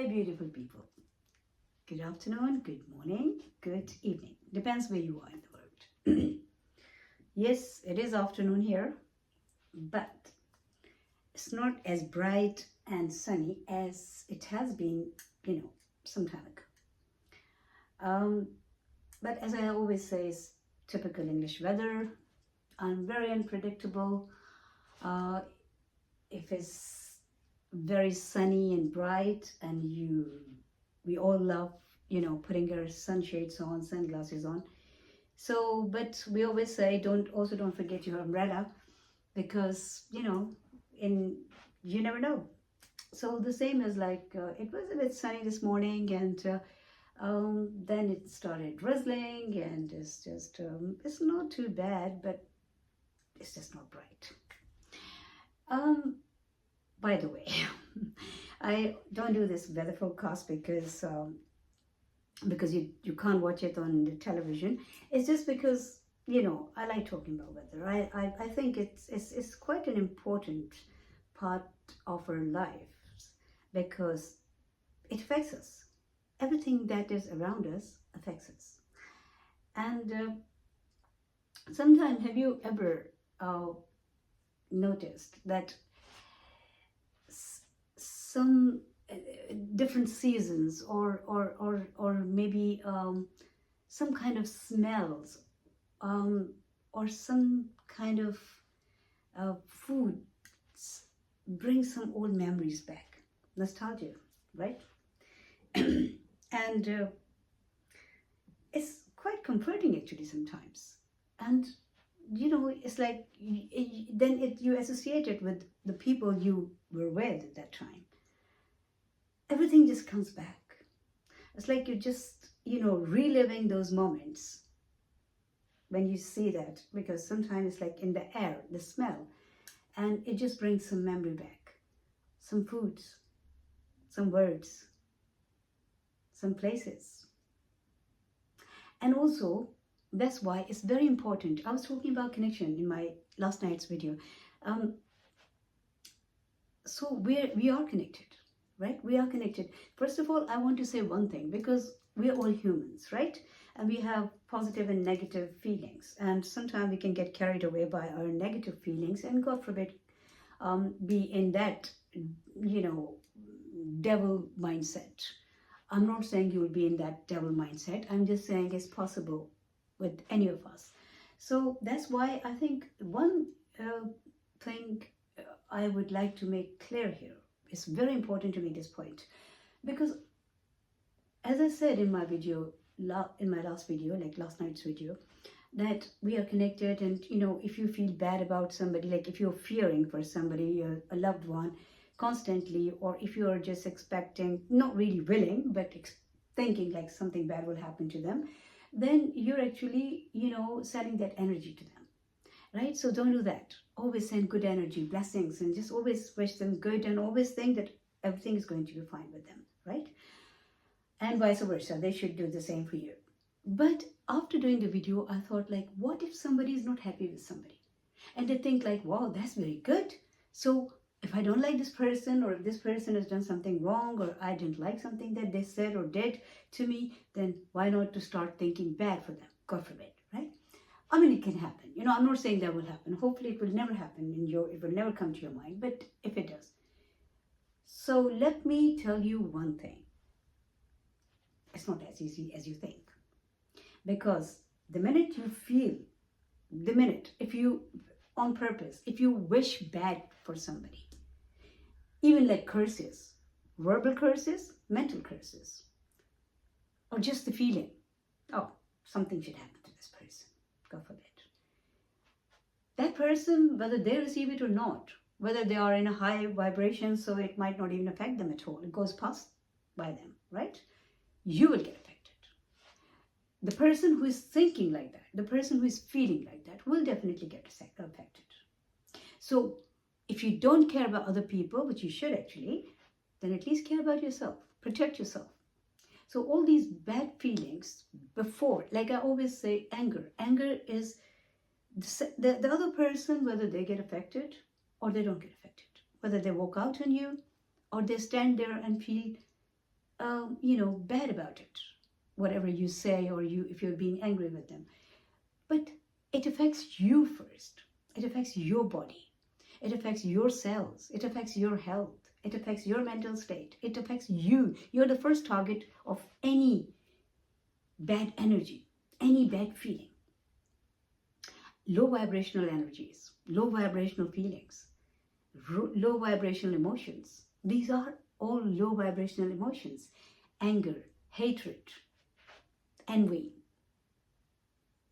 Hi, beautiful people. Good afternoon, good morning, good evening. Depends where you are in the world. Yes, it is afternoon here, but it's not as bright and sunny as it has been, some time ago. But as I always say, it's typical English weather. I'm very unpredictable. Uh, if it's very sunny and bright, and we all love, putting our sunshades on, sunglasses on. So, but we always say, don't forget your umbrella, because in you never know. So the same as like it was a bit sunny this morning, and then it started drizzling, and it's not too bad, but it's just not bright. By the way, I don't do this weather forecast because you can't watch it on the television. It's just because I like talking about weather. I think it's quite an important part of our lives, because it affects us. Everything that is around us affects us. And sometimes, have you ever noticed that some different seasons, or maybe some kind of smells, or some kind of food bring some old memories back, nostalgia, right? And it's quite comforting actually sometimes. And it's like then you associate it with the people you were with at that time. Everything just comes back. It's like you're just reliving those moments when you see that, because sometimes it's like in the air, the smell, and it just brings some memory back, some foods, some words, some places. And also, that's why it's very important. I was talking about connection in my last night's video. So we are connected, right? We are connected. First of all, I want to say one thing, because we are all humans, right? And we have positive and negative feelings. And sometimes we can get carried away by our negative feelings, and God forbid, be in that, devil mindset. I'm not saying you will be in that devil mindset. I'm just saying it's possible with any of us. So that's why I think one thing I would like to make clear here. It's very important to make this point, because as I said in my video, in my last video, like last night's video, that we are connected. And if you feel bad about somebody, like if you're fearing for somebody, a loved one, constantly, or if you are just expecting, not really willing, but thinking like something bad will happen to them, then you're actually sending that energy to them, right? So don't do that. Always send good energy, blessings, and just always wish them good, and always think that everything is going to be fine with them, right? And vice versa, they should do the same for you. But after doing the video, I thought, like, what if somebody is not happy with somebody, and they think like, wow, that's very good. So if I don't like this person, or if this person has done something wrong, or I didn't like something that they said or did to me, then why not to start thinking bad for them? God forbid, right? I mean, it can happen. I'm not saying that will happen. Hopefully it will never happen it will never come to your mind, but if it does. So let me tell you one thing. It's not as easy as you think. Because the minute you feel, if you, on purpose, if you wish bad for somebody, even like curses, verbal curses, mental curses, or just the feeling, oh, something should happen to this person, God forbid. That person, whether they receive it or not, whether they are in a high vibration, so it might not even affect them at all, it goes past by them, right? You will get affected. The person who is thinking like that, the person who is feeling like that, will definitely get affected. So if you don't care about other people, which you should actually, then at least care about yourself. Protect yourself. So all these bad feelings before, like I always say, anger. Anger is the other person, whether they get affected or they don't get affected. Whether they walk out on you, or they stand there and feel bad about it, whatever you say, or if you're being angry with them. But it affects you first. It affects your body. It affects your cells. It affects your health. It affects your mental state. It affects you. You're the first target of any bad energy, any bad feeling. Low vibrational energies, low vibrational feelings, low vibrational emotions. These are all low vibrational emotions. Anger, hatred, envy,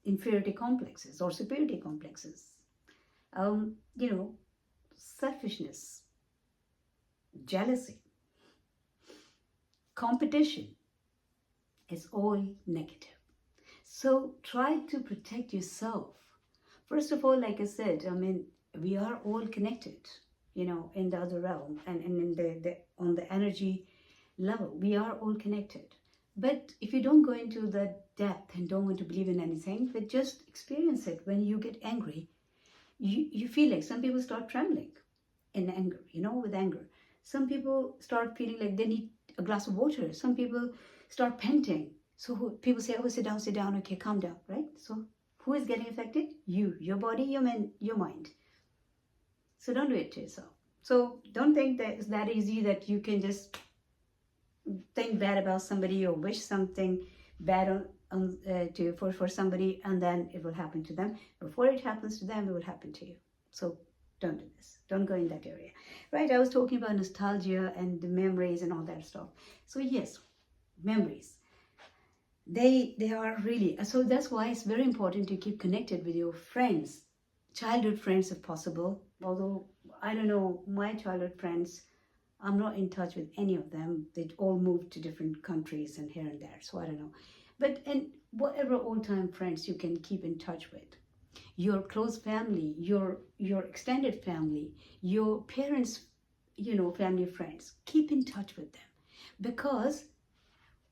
inferiority complexes or superiority complexes, selfishness, jealousy, competition is all negative. So try to protect yourself. First of all, like I said, we are all connected, in the other realm and in on the energy level. We are all connected. But if you don't go into the depth and don't want to believe in anything, but just experience it. When you get angry, you feel like some people start trembling in anger, with anger. Some people start feeling like they need a glass of water. Some people start panting. So people say, oh, sit down, okay, calm down, right? So who is getting affected? You, your body, your mind. So don't do it to yourself. So don't think that it's that easy that you can just think bad about somebody or wish something bad for somebody and then it will happen to them. Before it happens to them, it will happen to you. So don't do this. Don't go in that area. Right? I was talking about nostalgia and the memories and all that stuff. So yes, memories. They are really, so that's why it's very important to keep connected with your friends, childhood friends if possible. Although, I don't know, my childhood friends, I'm not in touch with any of them. They all moved to different countries and here and there, so I don't know. But and whatever old-time friends you can keep in touch with, your close family, your extended family, your parents, family friends, keep in touch with them. Because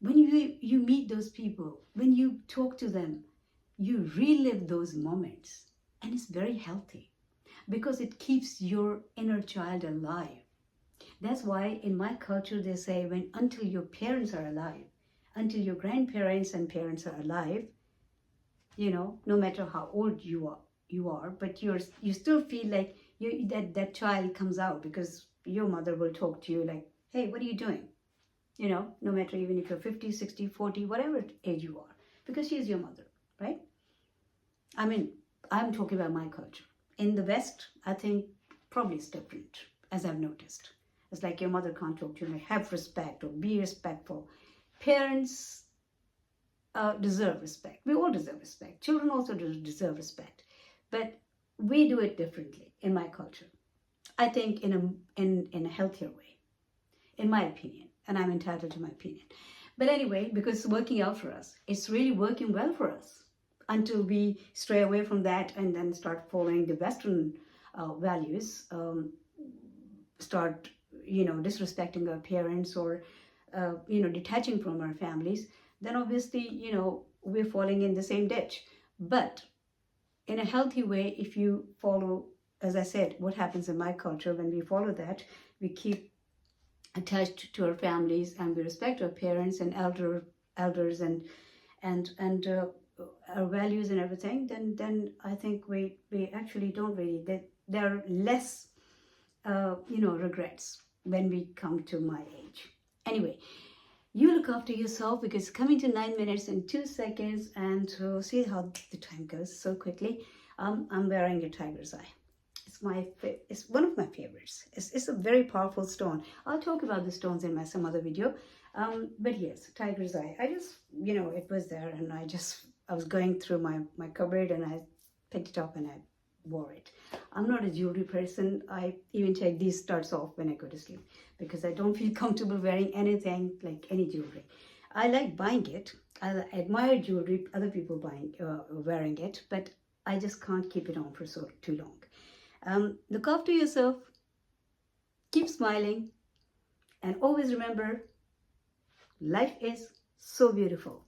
when you meet those people, when you talk to them, you relive those moments, and it's very healthy because it keeps your inner child alive. That's why in my culture they say until your parents are alive, until your grandparents and parents are alive, no matter how old you are, but you still feel like that child comes out because your mother will talk to you like, hey, what are you doing? No matter even if you're 50, 60, 40, whatever age you are, because she is your mother, right? I'm talking about my culture. In the West, I think probably it's different, as I've noticed. It's like your mother can't talk to you, like have respect or be respectful. Parents deserve respect. We all deserve respect. Children also deserve respect. But we do it differently in my culture. I think in a healthier way, in my opinion. And I'm entitled to my opinion. But anyway, because it's working out for us, it's really working well for us until we stray away from that and then start following the Western values, start, disrespecting our parents or, detaching from our families, then obviously, we're falling in the same ditch. But in a healthy way, if you follow, as I said, what happens in my culture, when we follow that, we keep attached to our families and we respect our parents and elders and our values and everything, then I think we actually don't really, there are less regrets when we come to my age. Anyway, you look after yourself because it's coming to 9 minutes and 2 seconds, and see how the time goes so quickly. I'm wearing a tiger's eye. It's one of my favorites. It's a very powerful stone. I'll talk about the stones in some other video. But yes, tiger's eye. I just, it was there, and I was going through my cupboard and I picked it up and I wore it. I'm not a jewelry person. I even take these studs off when I go to sleep because I don't feel comfortable wearing anything like any jewelry. I like buying it. I admire jewelry, other people wearing it, but I just can't keep it on for too long. Look after yourself, keep smiling, and always remember, life is so beautiful.